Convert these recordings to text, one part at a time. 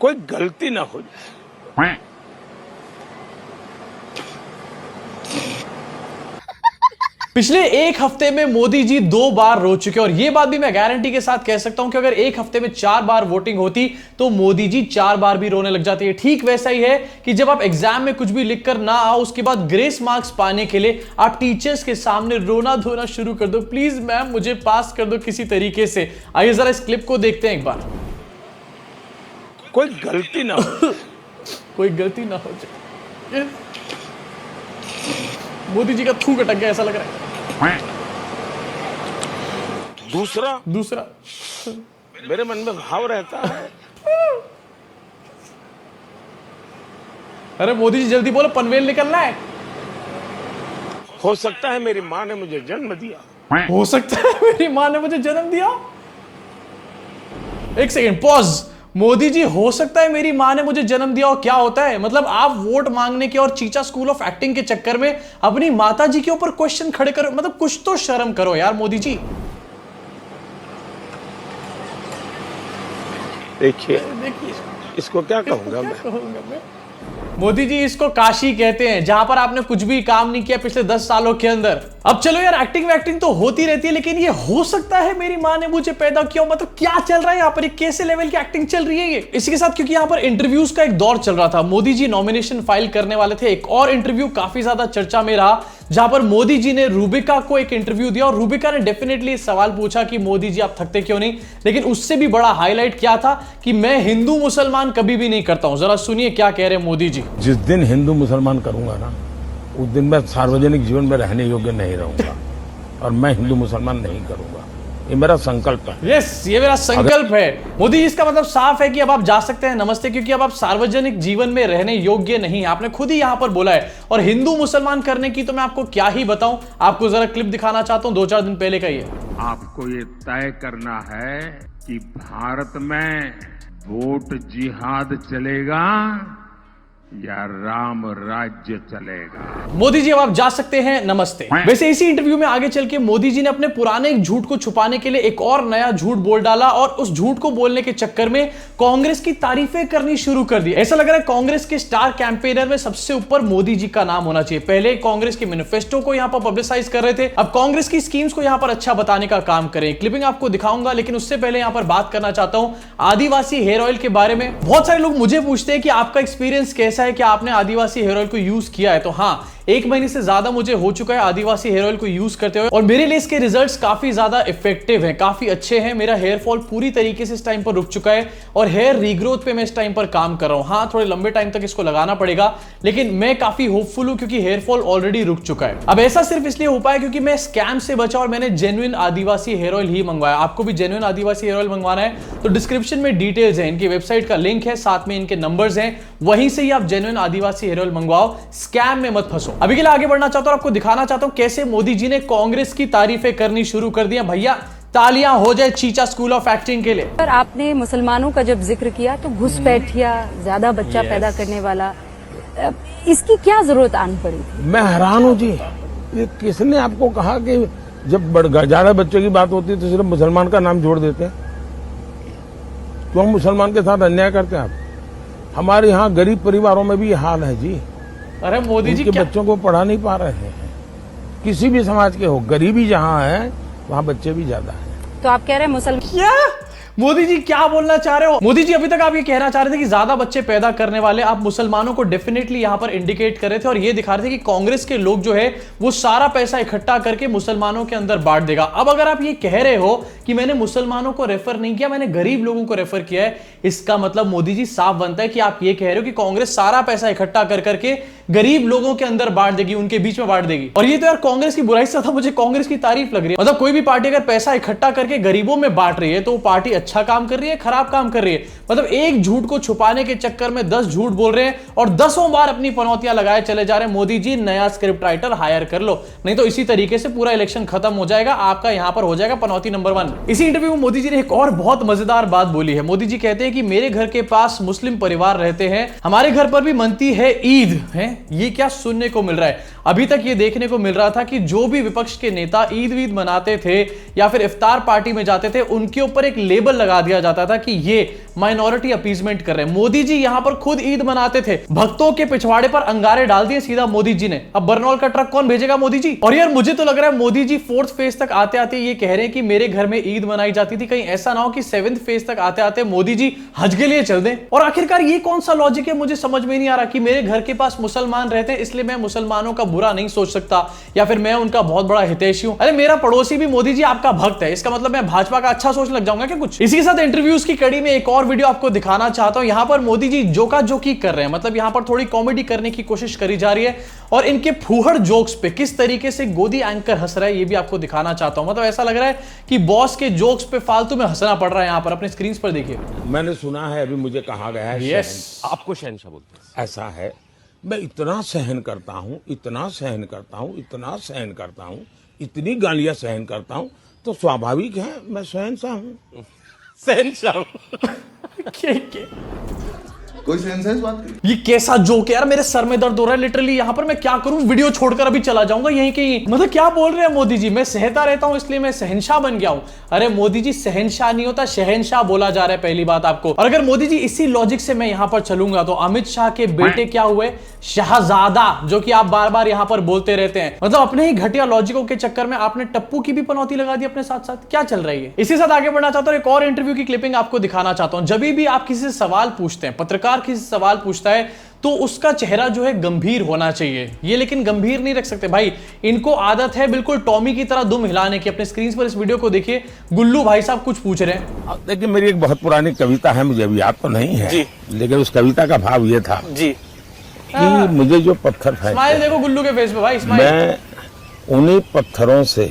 कोई गलती ना हो जाए। पिछले एक हफ्ते में मोदी जी 2 बार रो चुके हैं और यह बात भी मैं गारंटी के साथ कह सकता हूं कि अगर एक हफ्ते में 4 बार वोटिंग होती तो मोदी जी 4 बार भी रोने लग जाते हैं। ठीक वैसा ही है कि जब आप एग्जाम में कुछ भी लिखकर ना आओ, उसके बाद ग्रेस मार्क्स पाने के लिए आप टीचर्स के सामने रोना धोना शुरू कर दो, प्लीज मैम मुझे पास कर दो किसी तरीके से। आइए जरा इस क्लिप को देखते हैं एक बार। कोई गलती ना हो कोई गलती ना हो जाए। मोदी जी का थूक अटक गया ऐसा लग रहा है। दूसरा मेरे मन में भाव रहता है। अरे मोदी जी जल्दी बोलो, पनवेल निकलना है। हो सकता है मेरी माँ ने मुझे जन्म दिया। हो सकता है मेरी माँ ने मुझे जन्म दिया। एक सेकेंड पॉज। मोदी जी हो सकता है मेरी माँ ने मुझे जन्म दिया, और क्या होता है? मतलब आप वोट मांगने के और चीचा स्कूल ऑफ एक्टिंग के चक्कर में अपनी माता जी के ऊपर क्वेश्चन खड़े करो। मतलब कुछ तो शर्म करो यार मोदी जी। देखिए इसको क्या कहूंगा मैं। मोदी जी इसको काशी कहते हैं, जहां पर आपने कुछ भी काम नहीं किया पिछले 10 सालों के अंदर। अब चलो यार, एक्टिंग तो होती रहती है, लेकिन ये हो सकता है मेरी माँ ने मुझे पैदा किया, मतलब क्या चल रहा है यहाँ पर? कैसे लेवल की एक्टिंग चल रही है ये? इसी के साथ क्योंकि यहाँ पर इंटरव्यूज का एक दौर चल रहा था, मोदी जी नॉमिनेशन फाइल करने वाले थे। एक और इंटरव्यू काफी ज्यादा चर्चा में रहा, जहां पर मोदी जी ने रूबिका को एक इंटरव्यू दिया और रूबिका ने डेफिनेटली सवाल पूछा कि मोदी जी आप थकते क्यों नहीं। लेकिन उससे भी बड़ा हाईलाइट क्या था कि मैं हिंदू मुसलमान कभी भी नहीं करता हूं। जरा सुनिए क्या कह रहे हैं मोदी जी। जिस दिन हिंदू मुसलमान करूंगा ना, उस दिन मैं सार्वजनिक जीवन में रहने योग्य नहीं रहूंगा और मैं हिंदू मुसलमान नहीं करूंगा। ये मेरा संकल्प है। यस, ये मेरा संकल्प है। मोदी जी इसका मतलब साफ है कि अब आप जा सकते हैं नमस्ते, क्योंकि अब आप सार्वजनिक जीवन में रहने योग्य नहीं है। आपने खुद ही यहां पर बोला है। और हिंदू मुसलमान करने की तो मैं आपको क्या ही बताऊं। आपको जरा क्लिप दिखाना चाहता हूं 2-4 दिन पहले का ये। आपको ये तय करना है कि भारत में वोट जिहाद चलेगा या राम राज्य चलेगा। मोदी जी अब आप जा सकते हैं नमस्ते। वैसे इसी इंटरव्यू में आगे चल के मोदी जी ने अपने पुराने एक झूठ को छुपाने के लिए एक और नया झूठ बोल डाला, और उस झूठ को बोलने के चक्कर में कांग्रेस की तारीफें करनी शुरू कर दी। ऐसा लग रहा है कांग्रेस के स्टार कैंपेनर में सबसे ऊपर मोदी जी का नाम होना चाहिए। पहले कांग्रेस के मैनिफेस्टो को यहां पर पब्लिसाइज कर रहे थे, अब कांग्रेस की स्कीम्स को यहां पर अच्छा बताने का काम करें। क्लिपिंग आपको दिखाऊंगा, लेकिन उससे पहले यहां पर बात करना चाहता हूं आदिवासी हेयर ऑयल के बारे में। बहुत सारे लोग मुझे पूछते हैं कि आपका एक्सपीरियंस कैसा है, कि आपने आदिवासी हेयर ऑयल को यूज किया है? तो हाँ, 1 महीने से ज्यादा मुझे हो चुका है आदिवासी हेयर ऑयल को यूज करते हुए, और मेरे लिए इसके रिजल्ट्स काफी ज्यादा इफेक्टिव हैं, काफी अच्छे हैं। मेरा हेयर फॉल पूरी तरीके से इस टाइम पर रुक चुका है और हेयर रीग्रोथ पे मैं इस टाइम पर काम कर रहा हूं। हाँ, थोड़े लंबे टाइम तक इसको लगाना पड़ेगा, लेकिन मैं काफी होपफुल हूं क्योंकि हेयर फॉल ऑलरेडी रुक चुका है। अब ऐसा सिर्फ इसलिए हो पाया क्योंकि मैं स्कैम से बचा और मैंने जेन्युइन आदिवासी हेयर ऑयल ही मंगवाया। आपको भी जेन्युइन आदिवासी हेयर ऑयल मंगवाना है तो डिस्क्रिप्शन में डिटेल्स है, इनकी वेबसाइट का लिंक है, साथ में इनके नंबर्स हैं, वहीं से ही आप जेन्युइन आदिवासी हेयर ऑयल मंगवाओ, स्कैम में मत फंसो। अभी के लिए आगे बढ़ना चाहता हूं, आपको दिखाना चाहता हूं कैसे मोदी जी ने कांग्रेस की तारीफें करनी शुरू कर दी। भैया तालियां हो जाए चीचा स्कूल ऑफ एक्टिंग के लिए। पर आपने मुसलमानों का जब जिक्र किया तो घुसपैठिया, ज्यादा बच्चा पैदा करने वाला, इसकी क्या जरूरत आन पड़ी? मैं हैरान हूँ जी, ये किसने आपको कहा कि जब ज्यादा बच्चों की बात होती है तो सिर्फ मुसलमान का नाम जोड़ देते हैं? क्यों मुसलमान के साथ अन्याय करते हैं आप? हमारे यहाँ गरीब परिवारों में भी ये हाल है जी। अरे मोदी जी, बच्चों को पढ़ा नहीं पा रहे हैं। किसी भी समाज के हो, गरीबी जहाँ है वहाँ बच्चे भी ज्यादा है। तो आप कह रहे हैं मुसलमान? क्या मोदी जी क्या बोलना चाह रहे हो? मोदी जी अभी तक आप ये कहना चाह रहे थे कि ज्यादा बच्चे पैदा करने वाले, आप मुसलमानों को डेफिनेटली यहां पर इंडिकेट कर रहे थे और ये दिखा रहे थे कि कांग्रेस के लोग जो है वो सारा पैसा इकट्ठा करके मुसलमानों के अंदर बांट देगा। अब अगर आप ये कह रहे हो कि मैंने मुसलमानों को रेफर नहीं किया, मैंने गरीब लोगों को रेफर किया है, इसका मतलब मोदी जी साफ बनता है कि आप ये कह रहे हो कि कांग्रेस सारा पैसा इकट्ठा कर करके गरीब लोगों के अंदर बांट देगी, उनके बीच में बांट देगी। और ये तो यार कांग्रेस की बुराई से था, मुझे कांग्रेस की तारीफ लग रही है। मतलब कोई भी पार्टी अगर पैसा इकट्ठा करके गरीबों में बांट रही है तो वो पार्टी अच्छा काम कर रही है, खराब काम कर रही है? मतलब एक झूठ को छुपाने के चक्कर में 10 झूठ बोल रहे हैं और 10 बार अपनी पनौतियां लगाए चले जा रहे हैं। मोदी जी नया स्क्रिप्ट राइटर हायर कर लो, नहीं तो इसी तरीके से पूरा इलेक्शन खत्म हो जाएगा, आपका यहां पर हो जाएगा पनौती नंबर 1। इसी इंटरव्यू में मोदी जी ने एक और बहुत मजेदार बात बोली है। मोदी जी कहते हैं कि मेरे घर के पास मुस्लिम परिवार रहते हैं, हमारे घर पर भी मनती है ईद है। ये क्या सुनने को मिल रहा है? अभी तक ये देखने को मिल रहा था कि जो भी विपक्ष के नेता ईद वीद मनाते थे या फिर इफ्तार पार्टी में जाते थे, उनके ऊपर एक लेबल लगा दिया जाता था कि ये माइनॉरिटी अपीजमेंट कर रहे हैं। मोदी जी यहां पर खुद ईद मनाते थे, भक्तों के पिछवाड़े पर अंगारे डाल दिए सीधा मोदी जी ने। अब बरनौल का ट्रक कौन भेजेगा? मोदी जी। और यार मुझे तो लग रहा है मोदी जी 4th फेज तक आते आते ये कह रहे हैं कि मेरे घर में ईद मनाई जाती थी, कहीं ऐसा ना हो कि 7th फेज तक आते आते मोदी जी हज के लिए चल दें। और आखिरकार ये कौन सा लॉजिक है, मुझे समझ में नहीं आ रहा कि मेरे घर के पास मुसलमान रहते हैं इसलिए मैं मुसलमानों का बुरा नहीं सोच सकता या फिर मैं उनका बहुत बड़ा हितैषी हूं। अरे मेरा पड़ोसी भी मोदी जी आपका भक्त है, इसका मतलब मैं भाजपा का अच्छा सोचने लग जाऊंगा क्या कुछ? इसी के साथ इंटरव्यूज की कड़ी में एक और वीडियो आपको दिखाना चाहता हूं। यहां पर मोदी जी जोका जोकी कर रहे हैं, मतलब यहां पर थोड़ी कॉमेडी करने की कोशिश करी जा रही है और इनके फूहड़ जोक्स पे किस तरीके से गोदी एंकर हंस रहा है ये भी आपको दिखाना चाहता हूं। मतलब ऐसा लग रहा है कि बॉस के जोक्स पे फालतू में हंसना पड़ रहा है। यहां पर अपने स्क्रीन पर देखिए। मैंने सुना है, अभी मुझे कहा गया है, यस, आपको शहनशाह बोलते हैं। ऐसा है, मैं इतना सहन करता हूं, इतना सहन करता हूं, इतना सहन करता हूं, इतनी गालियां सहन करता हूं, तो स्वाभाविक है मैं शहनशाह हूं। शहनशाह कोई सेंस है इस बात की? ये कैसा जोक है यार, मेरे सर में दर्द हो रहा है लिटरली। यहां पर मैं क्या करूं, वीडियो छोड़कर अभी चला जाऊंगा यहीं कहीं। मतलब क्या बोल रहे हैं मोदी जी, मैं सहता रहता हूं इसलिए मैं शहनशाह बन गया हूं। अरे मोदी जी शहनशाह नहीं होता, शहनशाह बोला जा रहा है पहली बात आपको। और अगर मोदी जी इसी लॉजिक से मैं यहां पर चलूंगा तो अमित शाह के बेटे क्या हुए? शाहजादा, जो कि आप बार बार यहां पर बोलते रहते हैं। मतलब अपने ही घटिया लॉजिकों के चक्कर में आपने टप्पू की भी पनौती लगा दी अपने साथ साथ। क्या चल रही है? इसी साथ आगे बढ़ना चाहता हूं, एक और इंटरव्यू की क्लिपिंग आपको दिखाना चाहता हूं। जब भी आप किसी से सवाल पूछते हैं, पत्रकार किसी से सवाल पूछता है तो उसका चेहरा जो है गंभीर होना चाहिए। ये लेकिन गंभीर नहीं रख सकते भाई, इनको आदत है बिल्कुल टॉमी की तरह दुम हिलाने की। अपने स्क्रीन पर इस वीडियो को देखिए, गुल्लू भाई साहब कुछ पूछ रहे हैं। देखिए मेरी एक बहुत पुरानी कविता है, मुझे अभी याद तो नहीं है जी। लेकिन उस कविता का भाव ये था जी कि मुझे जो पत्थर स्माइल फेंकते देखो गुल्लू के फेस पे भाई, स्माइल। मैं उन्हीं पत्थरों से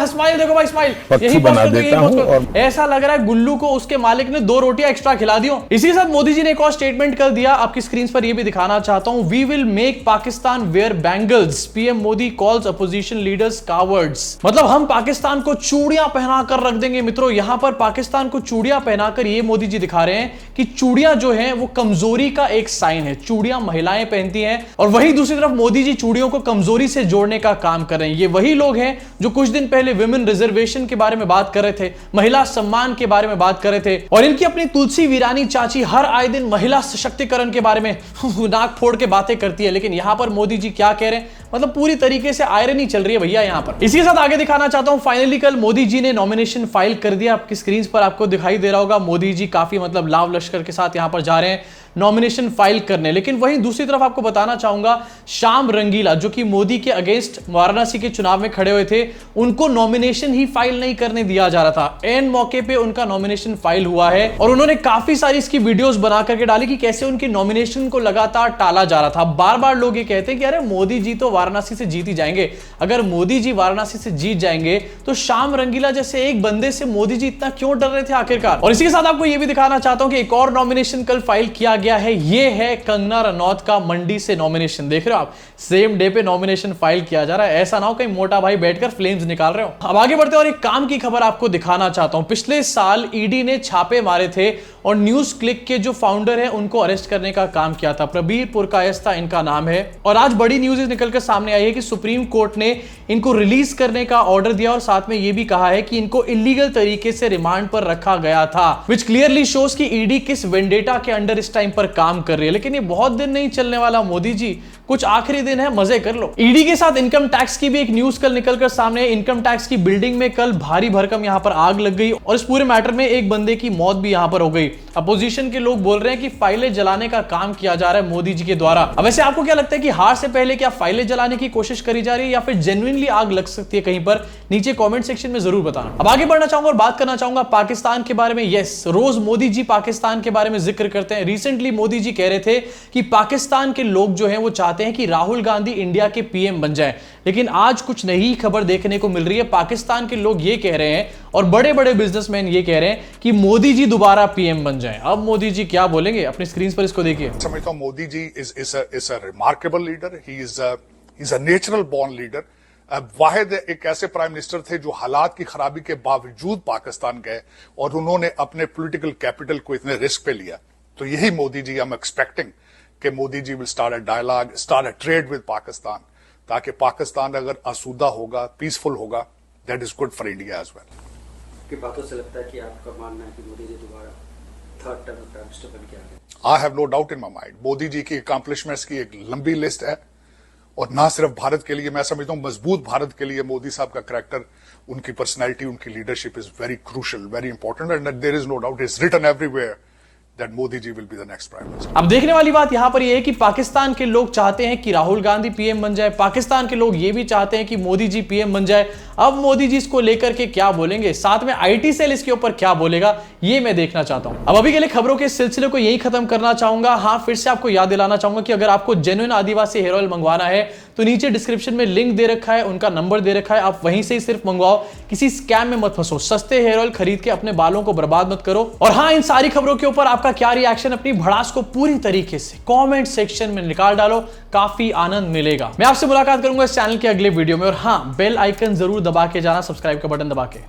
स्माइल देखो भाई, स्माइल। पक्षी यही बना पोस्ट कर दो, देता यही पोस्ट हूं कर दो। और ऐसा लग रहा है गुल्लू को उसके मालिक ने 2 रोटियां एक्स्ट्रा खिला दी हो। इसी के साथ मोदी जी ने एक और स्टेटमेंट कर दिया, आपकी स्क्रीन पर ये भी दिखाना चाहता हूं। We will make Pakistan wear bangles, PM Modi calls opposition leaders cowards. मतलब हम पाकिस्तान को चूड़ियां पहनाकर रख देंगे। मित्रों यहां पर पाकिस्तान को चूड़ियां पहनाकर ये मोदी जी दिखा रहे हैं कि चूड़ियां जो है वो कमजोरी का एक साइन है। चूड़ियां महिलाएं पहनती हैं और वही दूसरी तरफ मोदी जी चूड़ियों को कमजोरी से जोड़ने का काम कर रहे हैं। ये वही लोग हैं जो कुछ दिन पहले विमेन रिजर्वेशन के बारे में बात कर रहे थे, महिला सम्मान के बारे में बात कर रहे थे। और इनकी अपनी तुलसी वीरानी चाची हर आए दिन महिला सशक्तिकरण के बारे में नाक फोड़ के बातें करती है। लेकिन यहां पर मोदी जी क्या कह रहे हैं, मतलब पूरी तरीके से आयरनी चल रही है भैया यहां पर। इसी के साथ आगे दिखाना चाहता हूं, फाइनली कल मोदी जी ने नॉमिनेशन फाइल कर दिया। आपकी स्क्रीन पर आपको दिखाई दे रहा होगा, मोदी जी काफी मतलब लाव लश्कर के साथ यहां पर जा रहे हैं नॉमिनेशन फाइल करने। लेकिन वहीं दूसरी तरफ आपको बताना चाहूंगा, श्याम रंगीला जो कि मोदी के अगेंस्ट वाराणसी के चुनाव में खड़े हुए थे, उनको नॉमिनेशन ही फाइल नहीं करने दिया जा रहा था। एन मौके पे उनका नॉमिनेशन फाइल हुआ है और उन्होंने काफी सारी इसकी वीडियोस बना करके डाली कि कैसे उनकी नॉमिनेशन को लगातार टाला जा रहा था। बार बार लोग ये कहते हैं कि अरे मोदी जी तो वाराणसी से जीत ही जाएंगे। अगर मोदी जी वाराणसी से जीत जाएंगे तो श्याम रंगीला जैसे एक बंदे से मोदी जी इतना क्यों डर रहे थे आखिरकार। और इसी के साथ आपको यह भी दिखाना चाहता हूं कि एक और नॉमिनेशन कल फाइल किया गया है। ये है कंगना रनौत का मंडी से नॉमिनेशन। देख रहे हो आप, सेम डे पे नॉमिनेशन फाइल किया जा रहा है। ऐसा ना हो कहीं मोटा भाई बैठकर फ्लेम्स निकाल रहे हो। अब आगे बढ़ते हैं और एक काम की खबर आपको दिखाना चाहता हूं। पिछले साल ईडी ने छापे मारे थे और न्यूज क्लिक के जो फाउंडर है उनको अरेस्ट करने का काम किया था। प्रबीर पुरकायस्ता इनका नाम है और आज बड़ी न्यूज निकलकर सामने आई है कि सुप्रीम कोर्ट ने इनको रिलीज करने का ऑर्डर दिया और साथ में यह भी कहा है कि इनको इलीगल तरीके से रिमांड पर रखा गया था, विच क्लियरली शोज कि ईडी किस वेंडेटा के अंडर इस टाइम पर काम कर रही है। लेकिन ये बहुत दिन नहीं चलने वाला मोदी जी, कुछ आखिरी दिन है, मजे कर लो। ईडी के साथ इनकम टैक्स की भी एक न्यूज कल निकलकर सामने। इनकम टैक्स की बिल्डिंग में कल भारी भरकम यहां पर आग लग गई और इस पूरे मैटर में एक बंदे की मौत भी यहां पर हो गई। अपोजिशन के लोग बोल रहे हैं कि फाइलें जलाने का काम किया जा रहा है मोदी जी के द्वारा। अब वैसे आपको क्या लगता है कि हार से पहले क्या फाइलें जलाने की कोशिश करी जा रही है या फिर जेन्युइनली आग लग सकती है कहीं पर? नीचे कमेंट सेक्शन में जरूर बताना। अब आगे बढ़ना चाहूंगा और बात करना चाहूंगा पाकिस्तान के बारे में। यस, रोज मोदी जी पाकिस्तान के बारे में जिक्र करते हैं। रिसेंटली मोदी जी कह रहे थे कि पाकिस्तान के लोग जो हैं वो चाहते हैं कि राहुल गांधी इंडिया के पीएम बन जाए। लेकिन आज कुछ नई खबर देखने को मिल रही है। पाकिस्तान के लोग ये कह रहे हैं और बड़े बड़े बिजनेसमैन ये कह रहे हैं कि मोदी जी दोबारा पीएम बन जाएं। अब मोदी जी क्या बोलेंगे, अपनी स्क्रीन पर इसको देखिए। समझता हूं Modi ji is a remarkable leader, he is a natural born leader. वाहिद एक ऐसे प्राइम मिनिस्टर थे जो हालात की खराबी के बावजूद पाकिस्तान गए और उन्होंने अपने पॉलिटिकल कैपिटल को इतने रिस्क पे लिया। तो यही Modi ji, I am expecting कि Modi ji will start a dialogue, start a trade with Pakistan, ताकि पाकिस्तान अगर आसूदा होगा, पीसफुल होगा, that is good for India as well. की बातों से लगता है कि आपका मानना है कि मोदी जी दोबारा थर्ड टर्म प्राइम मिनिस्टर बन के आ गए। I have no doubt in my mind. Modi ji की accomplishments की एक लंबी लिस्ट है और ना सिर्फ भारत के लिए, मैं समझता हूं मजबूत भारत के लिए मोदी साहब का कैरेक्टर, उनकी पर्सनैलिटी, उनकी leadership is very crucial, very important and there is no doubt, it's written everywhere that Modi ji will be the next prime minister. अब देखने वाली बात यहां पर यह है कि पाकिस्तान के लोग चाहते हैं कि राहुल गांधी पीएम बन जाए, पाकिस्तान के लोग ये भी चाहते हैं कि मोदी जी पीएम बन जाए। अब मोदी जी इसको लेकर के क्या बोलेंगे, साथ में आईटी सेल इसके ऊपर क्या बोलेगा, ये मैं देखना चाहता हूं। अब अभी के लिए खबरों के सिलसिले को यही खत्म करना चाहूंगा। हाँ, फिर से आपको याद दिलाना चाहूंगा कि अगर आपको जेन्युइन आदिवासी हेयर ऑयल मंगवाना है तो नीचे डिस्क्रिप्शन में लिंक दे रखा है, उनका नंबर दे रखा है, आप वहीं से ही सिर्फ मंगवाओ, किसी स्कैम में मत फंसो। सस्ते हेयर ऑयल खरीद के अपने बालों को बर्बाद मत करो। और हाँ, इन सारी खबरों के ऊपर आपका क्या रिएक्शन, अपनी भड़ास को पूरी तरीके से कमेंट सेक्शन में निकाल डालो, काफी आनंद मिलेगा। मैं आपसे मुलाकात करूंगा इस चैनल के अगले वीडियो में। और हाँ, बेल आइकन जरूर दबा के जाना, सब्सक्राइब का बटन दबा के।